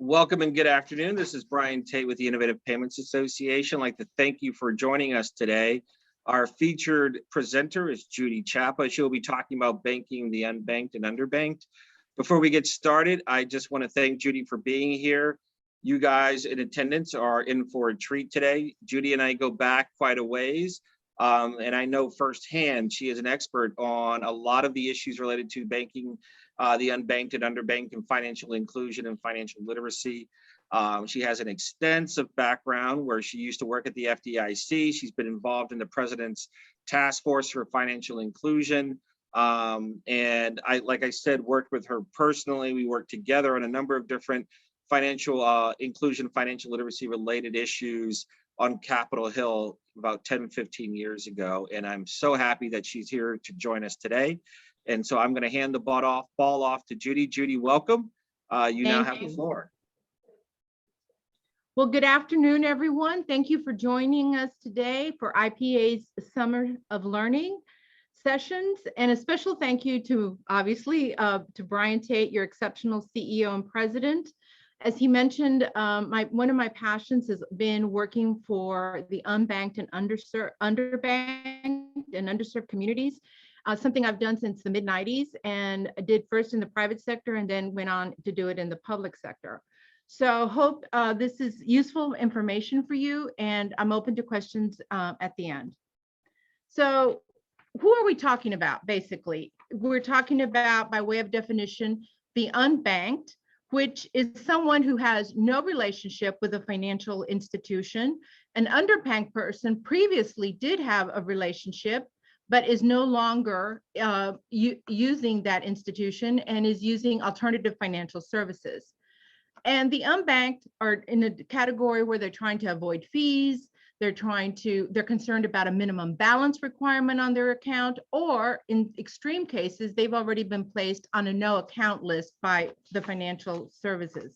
Welcome and good afternoon. This is Brian Tate with the Innovative Payments Association. I'd like to thank you for joining us today. Our featured presenter is Judy Chapa. She'll be talking about banking the unbanked and underbanked. Before we get started, I just want to thank Judy for being here. You guys in attendance are in for a treat today. Judy and I go back quite a ways, and I know firsthand she is an expert on a lot of the issues related to banking the unbanked and underbanked and financial inclusion and financial literacy. She has an extensive background where she used to work at the FDIC. She's been involved in the President's Task Force for Financial Inclusion. And I, like I said, worked with her personally. We worked together on a number of different financial inclusion, financial literacy related issues on Capitol Hill about 10, 15 years ago. And I'm so happy that she's here to join us today. And so I'm going to hand the ball off to Judy. Judy, welcome. You now have the floor. Well, good afternoon, everyone. Thank you for joining us today for IPA's Summer of Learning sessions. And a special thank you to, obviously, to Brian Tate, your exceptional CEO and president. As he mentioned, one of my passions has been working for the unbanked and underbanked and underserved communities. Something I've done since the mid-90s, and I did first in the private sector and then went on to do it in the public sector. So hope this is useful information for you, and I'm open to questions at the end. So who are we talking about? Basically, we're talking about, by way of definition, the unbanked, which is someone who has no relationship with a financial institution. An underbanked person previously did have a relationship, but is no longer using that institution and is using alternative financial services. And the unbanked are in a category where they're trying to avoid fees, they're concerned about a minimum balance requirement on their account, or in extreme cases, they've already been placed on a no account list by the financial services.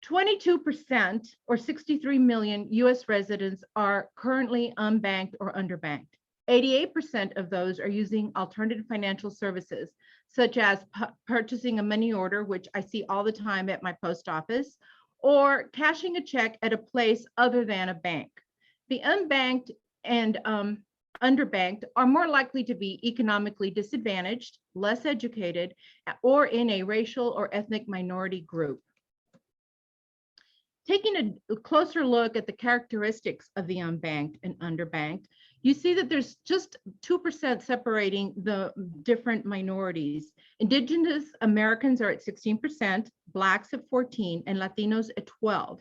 22% or 63 million US residents are currently unbanked or underbanked. 88% of those are using alternative financial services, such as purchasing a money order, which I see all the time at my post office, or cashing a check at a place other than a bank. The unbanked and underbanked are more likely to be economically disadvantaged, less educated, or in a racial or ethnic minority group. Taking a closer look at the characteristics of the unbanked and underbanked, you see that there's just 2% separating the different minorities. Indigenous Americans are at 16%, Blacks at 14%, and Latinos at 12%.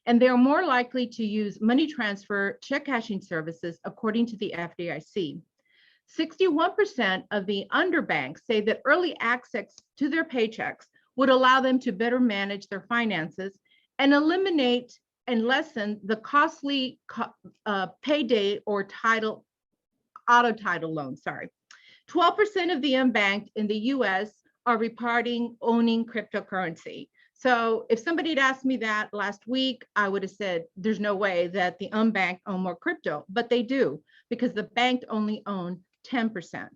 And they're more likely to use money transfer check cashing services, according to the FDIC. 61% of the underbanked say that early access to their paychecks would allow them to better manage their finances and eliminate and lessen the costly payday or auto title loans. 12% of the unbanked in the US are reporting owning cryptocurrency. So if somebody had asked me that last week, I would have said, there's no way that the unbanked own more crypto, but they do, because the banked only own 10%.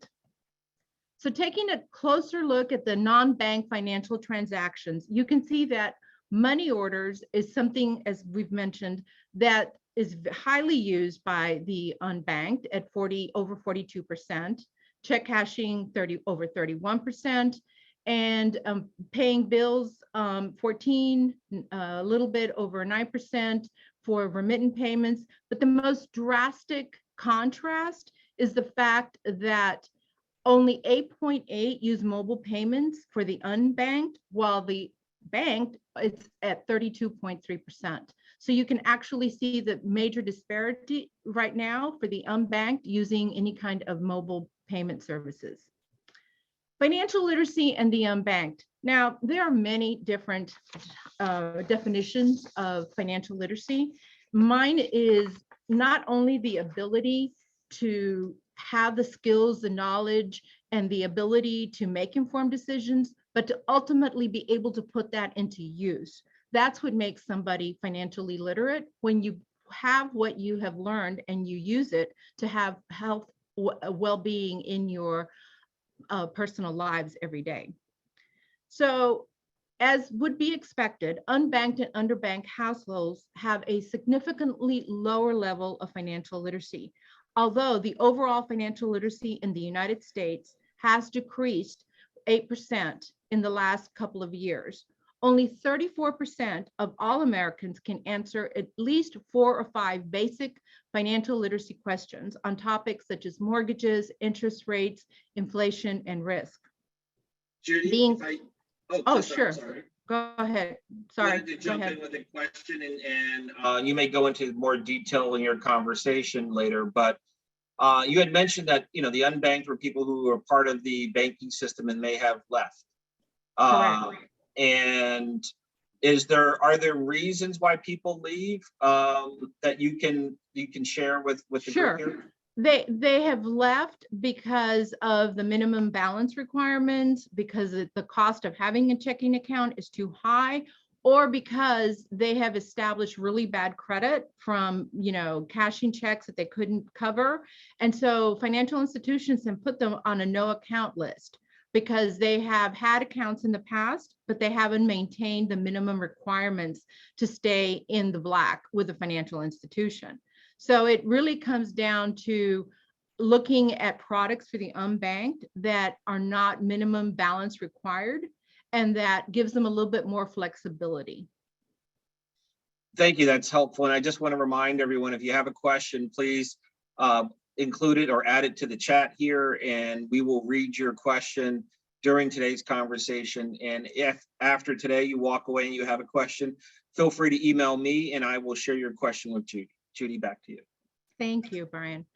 So taking a closer look at the non-bank financial transactions, you can see that money orders is something, as we've mentioned, that is highly used by the unbanked at over 42%, check cashing over 31%, and paying bills 14, a little bit over 9% for remittance payments. But the most drastic contrast is the fact that only 8.8 use mobile payments for the unbanked, while the banked, it's at 32.3%. So you can actually see the major disparity right now for the unbanked using any kind of mobile payment services. Financial literacy and the unbanked. Now, there are many different definitions of financial literacy. Mine is not only the ability to have the skills, the knowledge, and the ability to make informed decisions, but to ultimately be able to put that into use. That's what makes somebody financially literate, when you have what you have learned and you use it to have health, well-being in your personal lives every day. So As would be expected, unbanked and underbanked households have a significantly lower level of financial literacy. Although the overall financial literacy in the United States has decreased 8% in the last couple of years, only 34% of all Americans can answer at least 4 or 5 basic financial literacy questions on topics such as mortgages, interest rates, inflation, and risk. Judy, Being, oh, sure. sorry. Go ahead. I Sorry. wanted to Go jump ahead. in with a question, and you may go into more detail in your conversation later, but you had mentioned that, you know, the unbanked were people who are part of the banking system and may have left. Correct. And are there reasons why people leave that you can share with the Sure. group here? They have left because of the minimum balance requirements, because the cost of having a checking account is too high, or because they have established really bad credit from, you know, cashing checks that they couldn't cover. And so financial institutions have put them on a no account list because they have had accounts in the past, but they haven't maintained the minimum requirements to stay in the black with a financial institution. So it really comes down to looking at products for the unbanked that are not minimum balance required, and that gives them a little bit more flexibility. Thank you. That's helpful. And I just want to remind everyone, if you have a question, please include it or add it to the chat here, and we will read your question during today's conversation. And if after today you walk away and you have a question, feel free to email me and I will share your question with Judy. Judy, back to you. Thank you, Brian.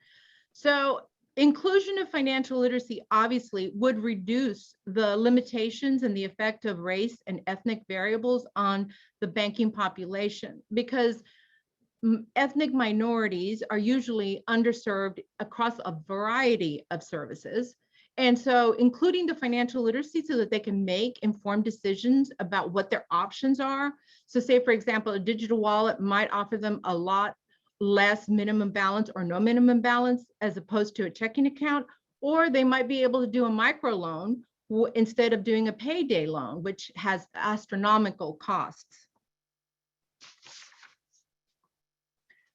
So inclusion of financial literacy obviously would reduce the limitations and the effect of race and ethnic variables on the banking population, because ethnic minorities are usually underserved across a variety of services. And so including the financial literacy so that they can make informed decisions about what their options are. So say, for example, a digital wallet might offer them a lot less minimum balance or no minimum balance as opposed to a checking account, or they might be able to do a microloan instead of doing a payday loan, which has astronomical costs.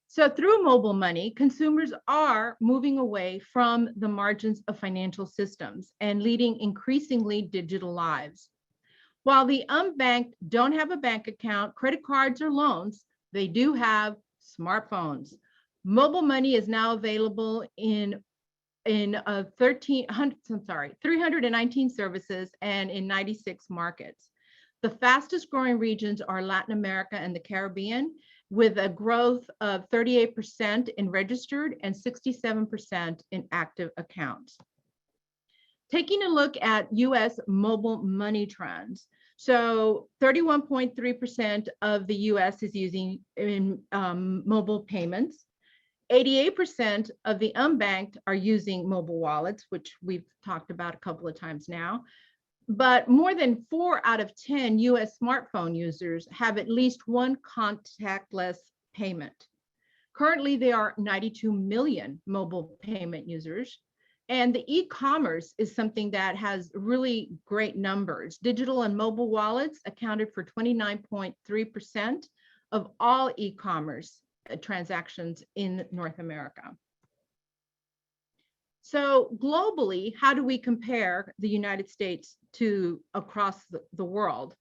So through mobile money, consumers are moving away from the margins of financial systems and leading increasingly digital lives. While the unbanked don't have a bank account, credit cards, or loans, they do have smartphones. Mobile money is now available in 319 services and in 96 markets. The fastest growing regions are Latin America and the Caribbean, with a growth of 38% in registered and 67% in active accounts. Taking a look at US mobile money trends. So 31.3% of the US is using mobile payments. 88% of the unbanked are using mobile wallets, which we've talked about a couple of times now. But more than 4 out of 10 US smartphone users have at least one contactless payment. Currently, there are 92 million mobile payment users. And the e-commerce is something that has really great numbers. Digital and mobile wallets accounted for 29.3% of all e-commerce transactions in North America. So globally, how do we compare the United States to across the world?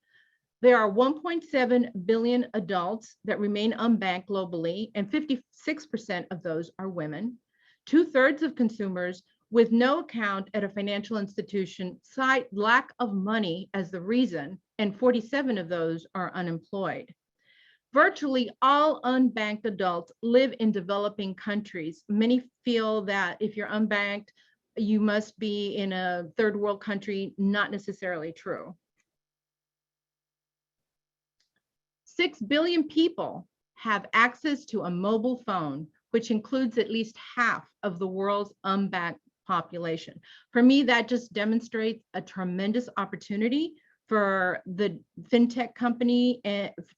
There are 1.7 billion adults that remain unbanked globally, and 56% of those are women. 2/3 of consumers with no account at a financial institution cite lack of money as the reason, and 47 of those are unemployed. Virtually all unbanked adults live in developing countries. Many feel that if you're unbanked, you must be in a third world country. Not necessarily true. 6 billion people have access to a mobile phone, which includes at least half of the world's unbanked population. For me, that just demonstrates a tremendous opportunity for the fintech company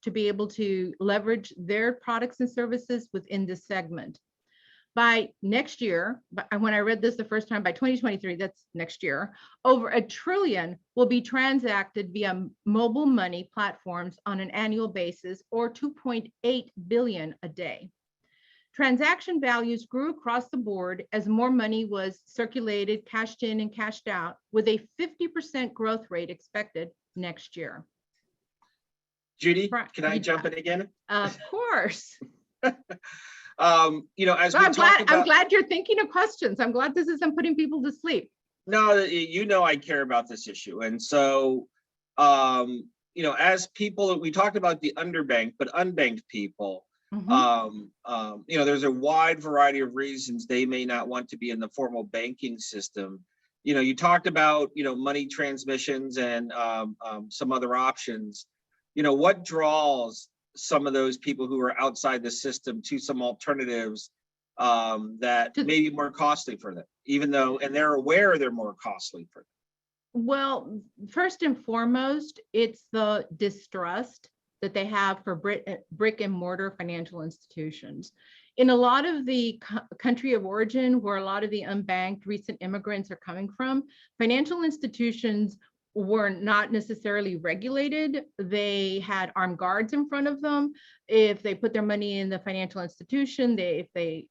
to be able to leverage their products and services within this segment. By next year, when I read this the first time, by 2023, that's next year, over $1 trillion will be transacted via mobile money platforms on an annual basis, or 2.8 billion a day. Transaction values grew across the board as more money was circulated, cashed in and cashed out, with a 50% growth rate expected next year. Judy, can I jump in again? Of course. As So we I'm glad you're thinking of questions. I'm glad this isn't putting people to sleep. No, I care about this issue. And so, as people, we talked about the underbanked, but unbanked people, there's a wide variety of reasons they may not want to be in the formal banking system. You talked about, money transmissions and some other options. What draws some of those people who are outside the system to some alternatives that may be more costly for them, even though, and they're aware they're more costly for them? Well, first and foremost, it's the distrust that they have for brick and mortar financial institutions. In a lot of the country of origin, where a lot of the unbanked recent immigrants are coming from, financial institutions were not necessarily regulated. They had armed guards in front of them. If they put their money in the financial institution, if the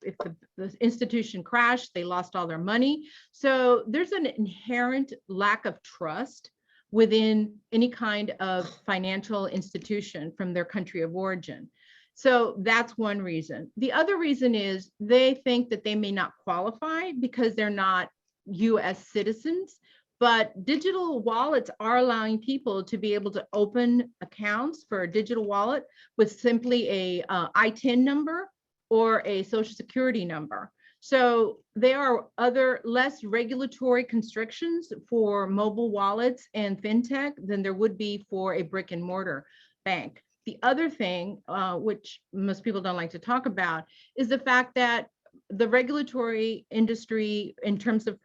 institution crashed, they lost all their money. So there's an inherent lack of trust within any kind of financial institution from their country of origin. So that's one reason. The other reason is they think that they may not qualify because they're not US citizens. But digital wallets are allowing people to be able to open accounts for a digital wallet with simply a ITIN number or a social security number. So there are other less regulatory constrictions for mobile wallets and fintech than there would be for a brick and mortar bank. The other thing, which most people don't like to talk about, is the fact that the regulatory industry in terms of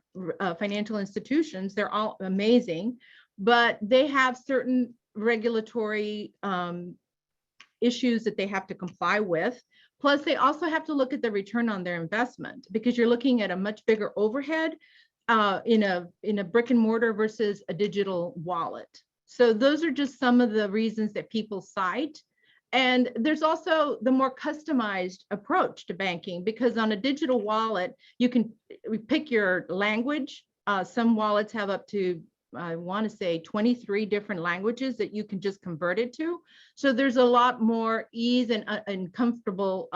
financial institutions, they're all amazing, but they have certain regulatory issues that they have to comply with. Plus, they also have to look at the return on their investment, because you're looking at a much bigger overhead in a brick and mortar versus a digital wallet. So those are just some of the reasons that people cite. And there's also the more customized approach to banking, because on a digital wallet, you can pick your language. Some wallets have up to, I want to say, 23 different languages that you can just convert it to. So there's a lot more ease and comfortable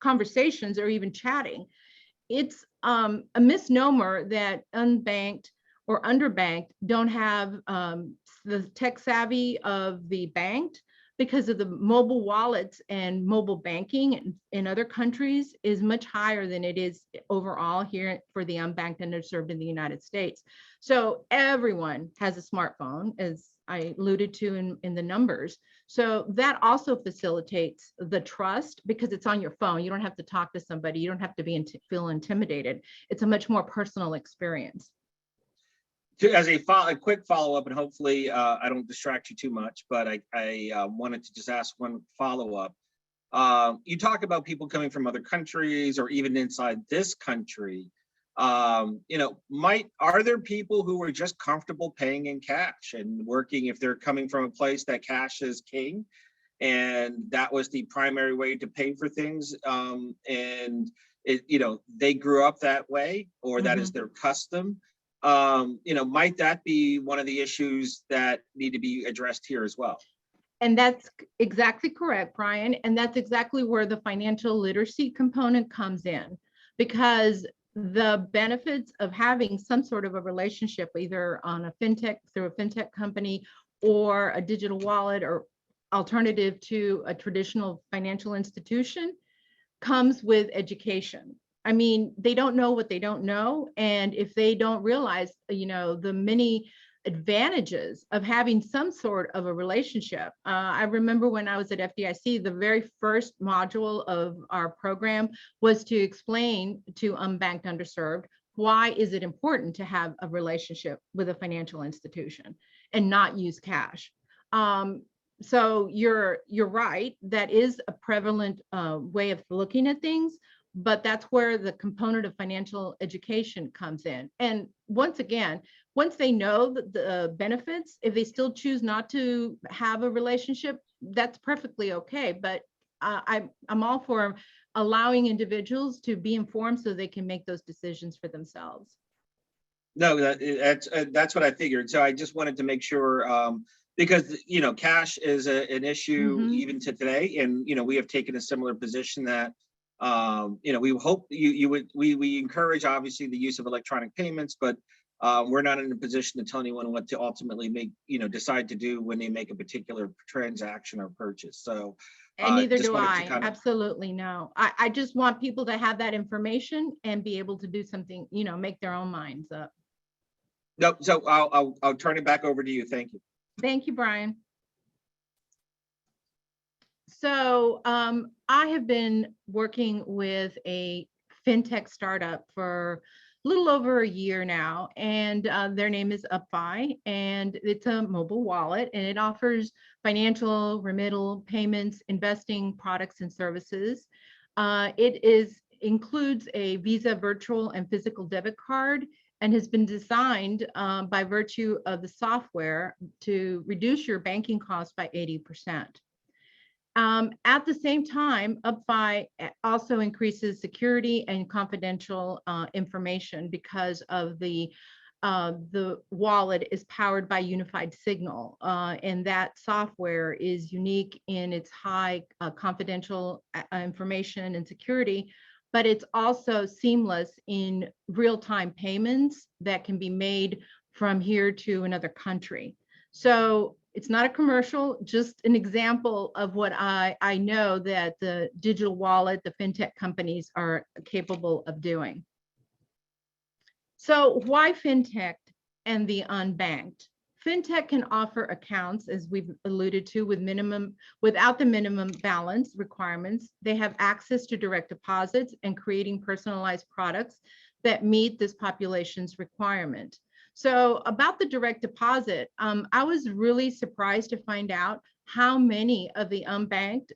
conversations or even chatting. It's a misnomer that unbanked or underbanked don't have the tech savvy of the banked, because of the mobile wallets and mobile banking in other countries is much higher than it is overall here for the unbanked and underserved in the United States. So everyone has a smartphone, as I alluded to in the numbers. So that also facilitates the trust, because it's on your phone. You don't have to talk to somebody. You don't have to feel intimidated. It's a much more personal experience. As a quick follow-up, and hopefully I don't distract you too much, but I wanted to just ask one follow-up. You talk about people coming from other countries or even inside this country. Are there people who are just comfortable paying in cash and working, if they're coming from a place that cash is king, and that was the primary way to pay for things, and they grew up that way, or that is their custom? Might that be one of the issues that need to be addressed here as well? And that's exactly correct, Brian. And that's exactly where the financial literacy component comes in, because the benefits of having some sort of a relationship, either on a through a fintech company, or a digital wallet, or alternative to a traditional financial institution, comes with education. I mean, they don't know what they don't know. And if they don't realize, the many advantages of having some sort of a relationship. I remember when I was at FDIC, the very first module of our program was to explain to unbanked, underserved, why is it important to have a relationship with a financial institution and not use cash. So you're right, that is a prevalent way of looking at things. but that's where the component of financial education comes in. And once again, once they know the benefits, if they still choose not to have a relationship, that's perfectly okay. But I'm all for allowing individuals to be informed so they can make those decisions for themselves. No, that's what I figured. So I just wanted to make sure, because, cash is an issue even to today. And, we have taken a similar position that, we hope we encourage obviously the use of electronic payments, but we're not in a position to tell anyone what to ultimately decide to do when they make a particular transaction or purchase. So and neither just do wanted to I. kind of, Absolutely no. I just want people to have that information and be able to do something, make their own minds up. no, so I'll turn it back over to you. Thank you. Thank you, Brian. So I have been working with a fintech startup for a little over a year now, and their name is UpFi, and it's a mobile wallet, and it offers financial, remittal, payments, investing products and services. It includes a Visa virtual and physical debit card, and has been designed by virtue of the software to reduce your banking costs by 80%. At the same time, UpFi also increases security and confidential information because of the wallet is powered by unified signal, and that software is unique in its high confidential information and security, but it's also seamless in real-time payments that can be made from here to another country. So it's not a commercial, just an example of what I know that the digital wallet, the fintech companies are capable of doing. So why fintech and the unbanked? Fintech can offer accounts, as we've alluded to, without the minimum balance requirements. They have access to direct deposits and creating personalized products that meet this population's requirement. So about the direct deposit, I was really surprised to find out how many of the unbanked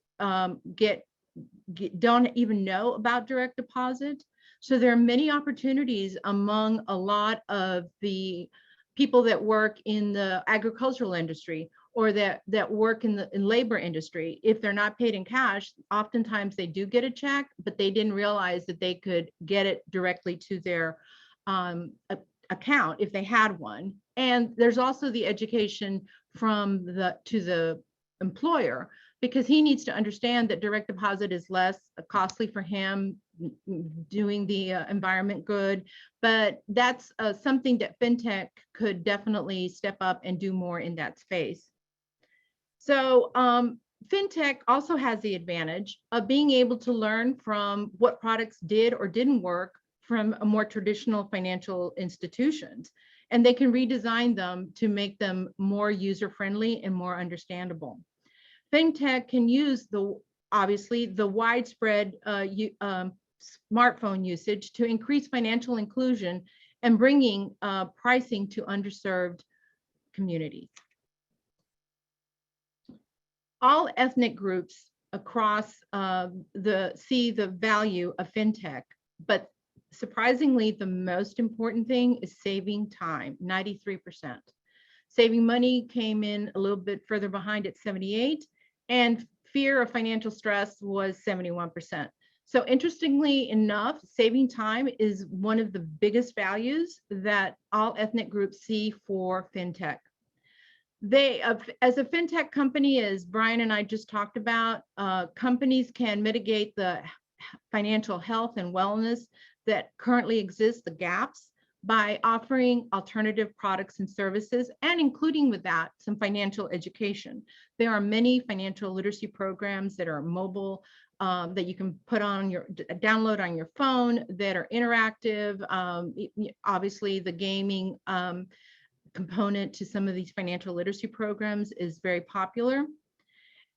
don't even know about direct deposit. So there are many opportunities among a lot of the people that work in the agricultural industry or that work in labor industry. If they're not paid in cash, oftentimes they do get a check, but they didn't realize that they could get it directly to their account if they had one. And there's also the education to the employer, because he needs to understand that direct deposit is less costly for him, doing the environment good. But that's something that fintech could definitely step up and do more in that space. So fintech also has the advantage of being able to learn from what products did or didn't work from a more traditional financial institutions, and they can redesign them to make them more user-friendly and more understandable. Fintech can use obviously the widespread smartphone usage to increase financial inclusion and bringing pricing to underserved communities. All ethnic groups across see the value of fintech, but surprisingly, the most important thing is saving time, 93%. Saving money came in a little bit further behind at 78%, and fear of financial stress was 71%. So interestingly enough, saving time is one of the biggest values that all ethnic groups see for fintech. As a fintech company, as Brian and I just talked about, companies can mitigate the financial health and wellness that currently exists, the gaps, by offering alternative products and services, and including with that some financial education. There are many financial literacy programs that are mobile, that you can download on your phone, that are interactive. Obviously, the gaming component to some of these financial literacy programs is very popular.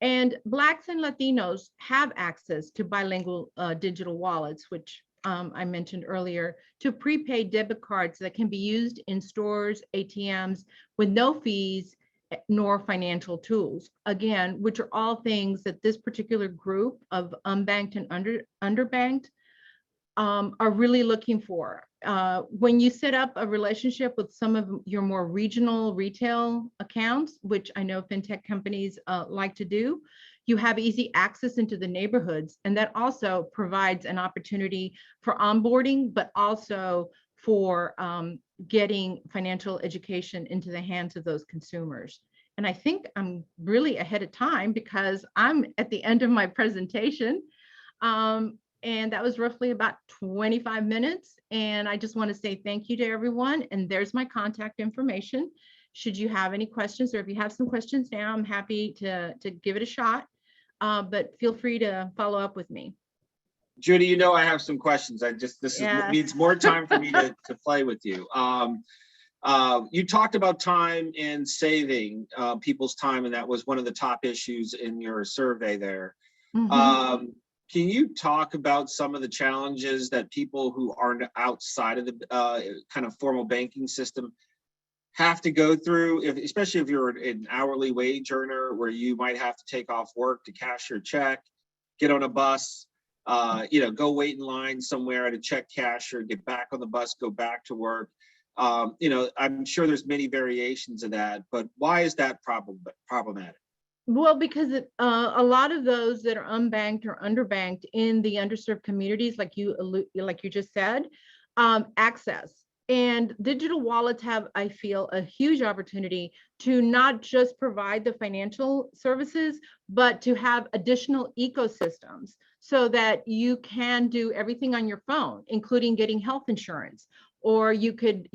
And Blacks and Latinos have access to bilingual digital wallets, which I mentioned earlier, to prepaid debit cards that can be used in stores, ATMs, with no fees nor financial tools. Again, which are all things that this particular group of unbanked and underbanked are really looking for. When you set up a relationship with some of your more regional retail accounts, which I know fintech companies like to do, you have easy access into the neighborhoods. And that also provides an opportunity for onboarding, but also for getting financial education into the hands of those consumers. And I think I'm really ahead of time because I'm at the end of my presentation. And that was roughly about 25 minutes. And I just want to say thank you to everyone. And there's my contact information. Should you have any questions, or if you have some questions now, I'm happy to give it a shot. But feel free to follow up with me. Judy, you know I have some questions. Needs more time for me to play with you. You talked about time and saving people's time, and that was one of the top issues in your survey there. Mm-hmm. Can you talk about some of the challenges that people who aren't outside of the kind of formal banking system have to go through, especially if you're an hourly wage earner, where you might have to take off work to cash your check, get on a bus, go wait in line somewhere at a check casher, get back on the bus, go back to work. I'm sure there's many variations of that, but why is that problematic? Well, because a lot of those that are unbanked or underbanked in the underserved communities, like you just said, access. And digital wallets have, I feel, a huge opportunity to not just provide the financial services, but to have additional ecosystems so that you can do everything on your phone, including getting health insurance, or you could,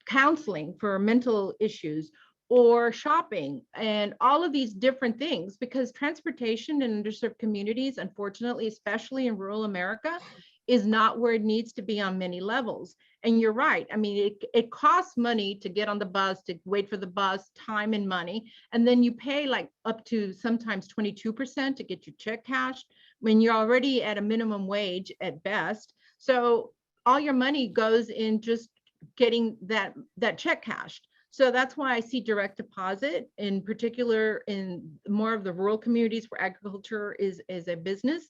counseling for mental issues, or shopping, and all of these different things, because transportation in underserved communities, unfortunately, especially in rural America, is not where it needs to be on many levels. And you're right. I mean, it costs money to get on the bus, to wait for the bus, time and money. And then you pay like up to sometimes 22% to get your check cashed when you're already at a minimum wage at best. So all your money goes in just getting that check cashed. So that's why I see direct deposit, in particular in more of the rural communities where agriculture is a business,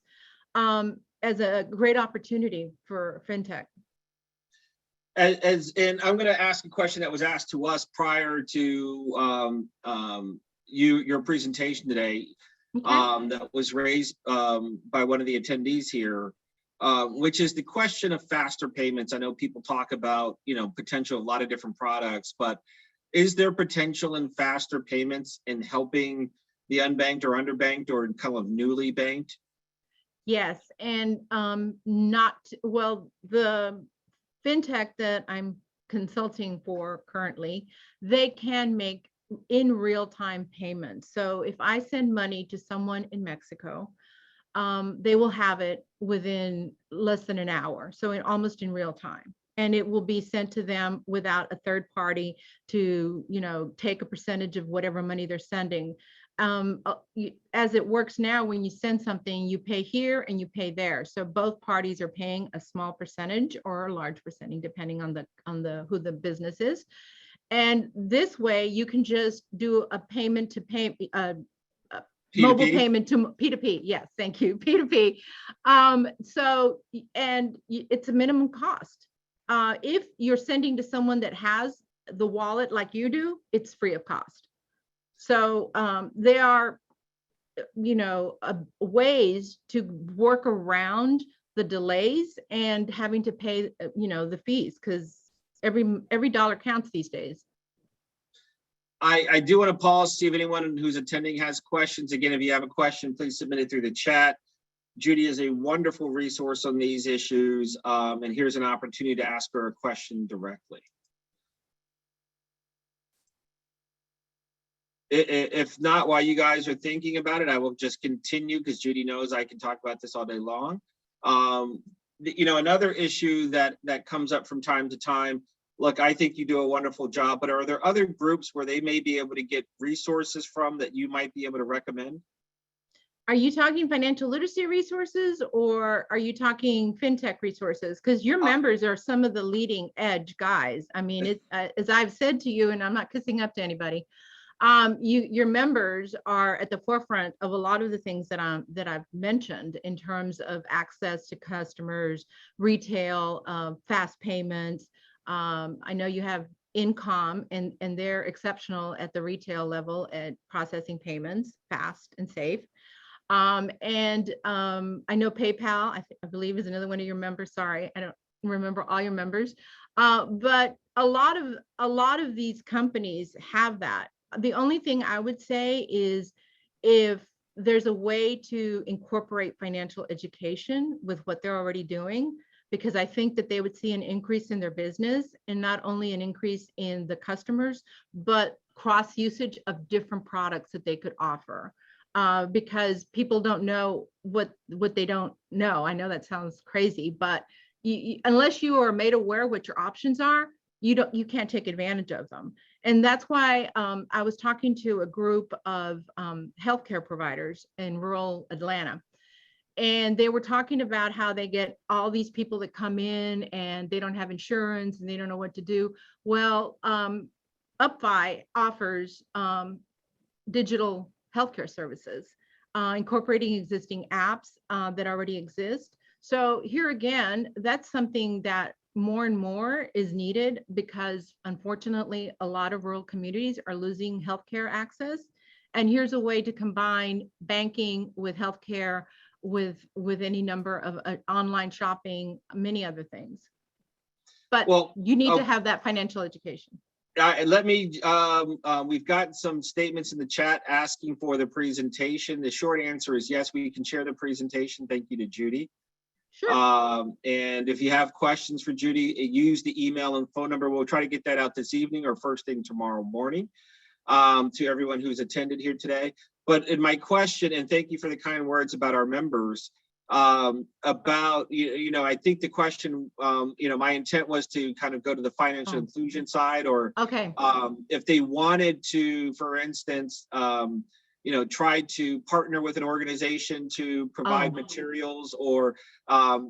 as a great opportunity for fintech. And I'm going to ask a question that was asked to us prior to your presentation today, okay, that was raised by one of the attendees here, which is the question of faster payments. I know people talk about, potential of a lot of different products, but is there potential in faster payments in helping the unbanked or underbanked or kind of newly banked? Yes, and the fintech that I'm consulting for currently, they can make in real-time payments. So if I send money to someone in Mexico, they will have it within less than an hour, so almost in real time. And it will be sent to them without a third party to, take a percentage of whatever money they're sending. As it works now, when you send something, you pay here and you pay there. So both parties are paying a small percentage or a large percentage, depending on who the business is. And this way, you can just do a payment to pay. Mobile payment to P2P. Yes, thank you, P2P. And it's a minimum cost. If you're sending to someone that has the wallet like you do, it's free of cost. So there are, ways to work around the delays and having to pay, the fees, because every dollar counts these days. I do want to pause, see if anyone who's attending has questions. Again, if you have a question, please submit it through the chat. Judy is a wonderful resource on these issues, and here's an opportunity to ask her a question directly. If not, while you guys are thinking about it, I will just continue, because Judy knows I can talk about this all day long. Another issue that comes up from time to time, look, I think you do a wonderful job, but are there other groups where they may be able to get resources from that you might be able to recommend? Are you talking financial literacy resources, or are you talking fintech resources? Because your members are some of the leading edge guys. I mean, as I've said to you, and I'm not kissing up to anybody, Your members are at the forefront of a lot of the things that I've mentioned in terms of access to customers, retail, fast payments. I know you have Income, and they're exceptional at the retail level at processing payments fast and safe. I know PayPal, I believe, is another one of your members. Sorry, I don't remember all your members, but a lot of these companies have that. The only thing I would say is if there's a way to incorporate financial education with what they're already doing, because I think that they would see an increase in their business, and not only an increase in the customers, but cross usage of different products that they could offer. Because people don't know what they don't know. I know that sounds crazy, but unless you are made aware what your options are, you can't take advantage of them. And that's why I was talking to a group of healthcare providers in rural Atlanta, and they were talking about how they get all these people that come in and they don't have insurance and they don't know what to do. Well, UpFi offers digital healthcare services, incorporating existing apps that already exist. So here again, that's something that more and more is needed, because unfortunately, a lot of rural communities are losing healthcare access. And here's a way to combine banking with healthcare, with any number of online shopping, many other things. But you need to have that financial education. We've got some statements in the chat asking for the presentation. The short answer is yes, we can share the presentation. Thank you to Judy. Sure. And if you have questions for Judy, use the email and phone number. We'll try to get that out this evening or first thing tomorrow morning to everyone who's attended here today. But in my question, and thank you for the kind words about our members, about, I think the question, my intent was to kind of go to the financial inclusion side, or if they wanted to, for instance, try to partner with an organization to provide materials, or,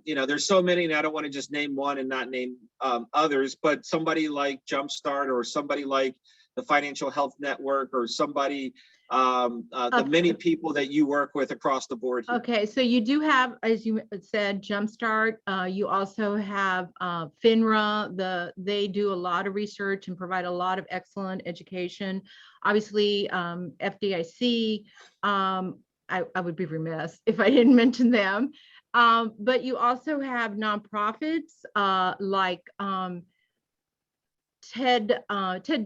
there's so many, and I don't want to just name one and not name others, but somebody like Jumpstart, or somebody like the Financial Health Network, or somebody, the many people that you work with across the board here. Okay, so you do have, as you said, Jumpstart. You also have FINRA. They do a lot of research and provide a lot of excellent education. Obviously, FDIC. I would be remiss if I didn't mention them. But you also have nonprofits like Ted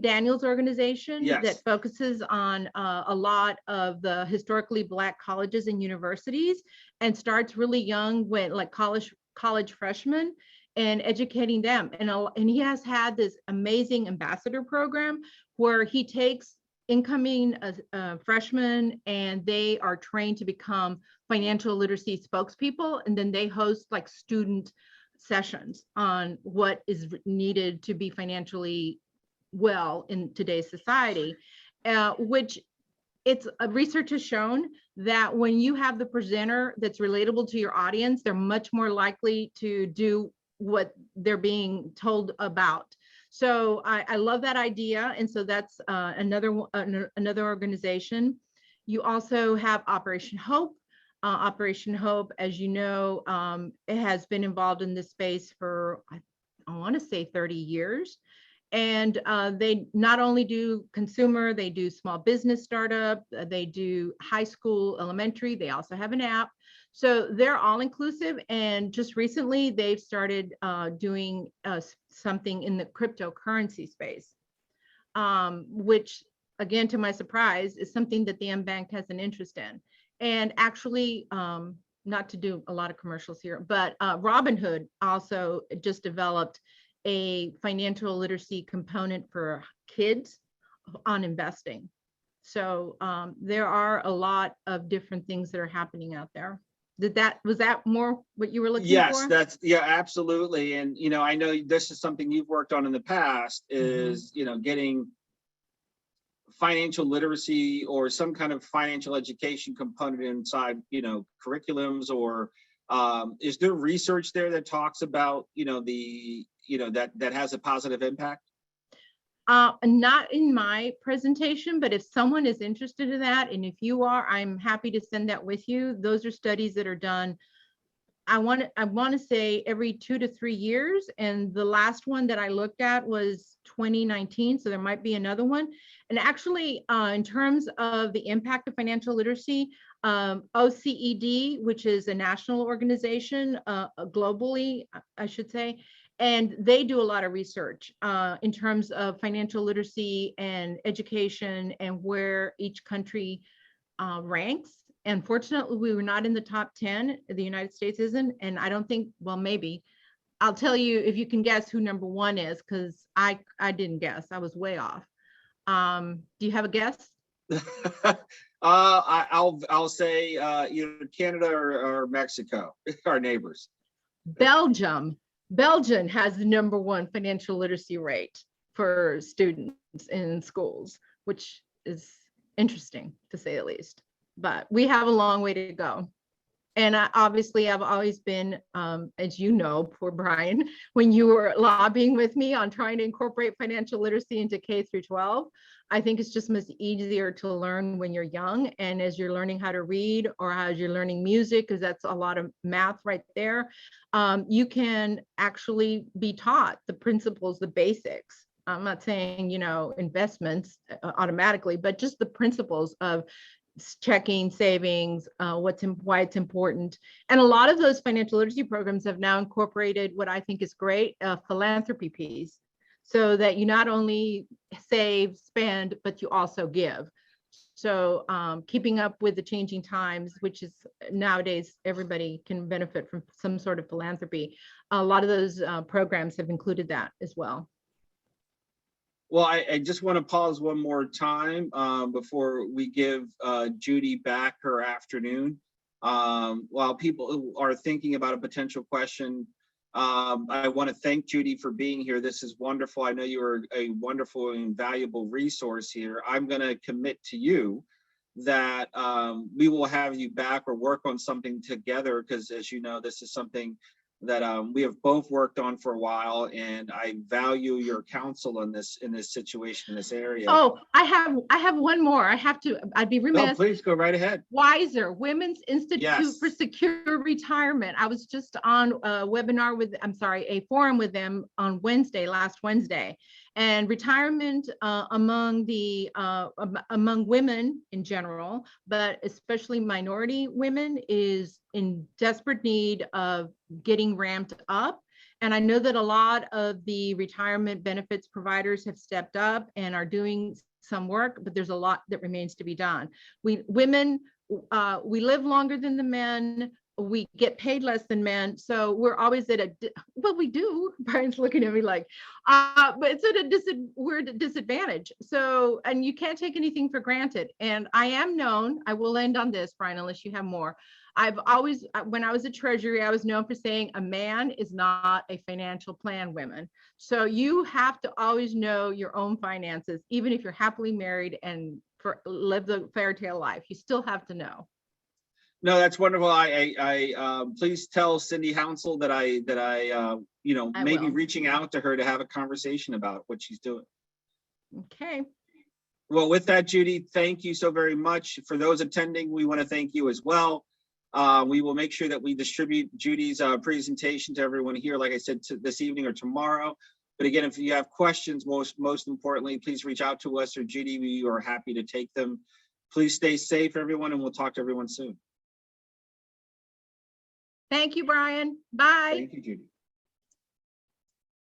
Daniels' organization that focuses on a lot of the historically Black colleges and universities, and starts really young, when like college freshmen, and educating them. And he has had this amazing ambassador program where he takes incoming freshmen, and they are trained to become financial literacy spokespeople, and then they host like student sessions on what is needed to be financially well in today's society, which research has shown that when you have the presenter that's relatable to your audience, they're much more likely to do what they're being told about. So I love that idea. And so that's another organization. You also have Operation Hope. Operation Hope, as you know, it has been involved in this space for, I want to say 30 years. And they not only do consumer, they do small business startup, they do high school, elementary, they also have an app. So they're all inclusive. And just recently, they've started doing something in the cryptocurrency space, which, again, to my surprise, is something that the Unbanked has an interest in. And actually, not to do a lot of commercials here, but Robinhood also just developed a financial literacy component for kids on investing. So there are a lot of different things that are happening out there. Was that more what you were looking for? Yes, absolutely. And, I know this is something you've worked on in the past, is, getting financial literacy or some kind of financial education component inside, curriculums, or is there research there that talks about, that has a positive impact? Not in my presentation, but if someone is interested in that, and if you are, I'm happy to send that with you. Those are studies that are done, I want to say every 2 to 3 years. And the last one that I looked at was 2019. So there might be another one. And actually, in terms of the impact of financial literacy, OCED, which is a national organization globally, I should say, and they do a lot of research in terms of financial literacy and education and where each country ranks. Unfortunately, we were not in the top 10. The United States isn't. And I don't think, well, maybe. I'll tell you if you can guess who number one is, because I didn't guess. I was way off. Do you have a guess? I'll say either Canada or Mexico, our neighbors. Belgium. Belgium has the number one financial literacy rate for students in schools, which is interesting to say the least. But we have a long way to go. And obviously, I've always been, as you know, poor Brian, when you were lobbying with me on trying to incorporate financial literacy into K through 12, I think it's just much easier to learn when you're young. And as you're learning how to read, or as you're learning music, because that's a lot of math right there, you can actually be taught the principles, the basics. I'm not saying, investments automatically, but just the principles of checking, savings, why it's important. And a lot of those financial literacy programs have now incorporated what I think is great, philanthropy piece, so that you not only save, spend, but you also give. So keeping up with the changing times, which is nowadays everybody can benefit from some sort of philanthropy. A lot of those programs have included that as well. Well, I just want to pause one more time before we give Judy back her afternoon. While people are thinking about a potential question, I want to thank Judy for being here. This is wonderful. I know you are a wonderful and valuable resource here. I'm going to commit to you that we will have you back or work on something together, because as you know, this is something that we have both worked on for a while, and I value your counsel in this situation, in this area. Oh, I have one more. I'd be remiss. No, please go right ahead. Wiser, Women's Institute Yes. for Secure Retirement. I was just on a forum with them on last Wednesday. And retirement among women in general, but especially minority women, is in desperate need of getting ramped up. And I know that a lot of the retirement benefits providers have stepped up and are doing some work, but there's a lot that remains to be done. Women live longer than the men. We get paid less than men. So we're always well, we do. Brian's looking at me like, but it's we're at a disadvantage. So, and you can't take anything for granted. And I will end on this, Brian, unless you have more. When I was at Treasury, I was known for saying a man is not a financial plan woman. So you have to always know your own finances, even if you're happily married and live the fairy tale life. You still have to know. No, that's wonderful. I please tell Cindy Hounsel that I maybe reaching out to her to have a conversation about what she's doing. Okay. Well, with that, Judy, thank you so very much. For those attending, we want to thank you as well. We will make sure that we distribute Judy's presentation to everyone here, like I said, this evening or tomorrow. But again, if you have questions, most importantly, please reach out to us or Judy. We are happy to take them. Please stay safe, everyone, and we'll talk to everyone soon. Thank you, Brian. Bye. Thank you, Judy.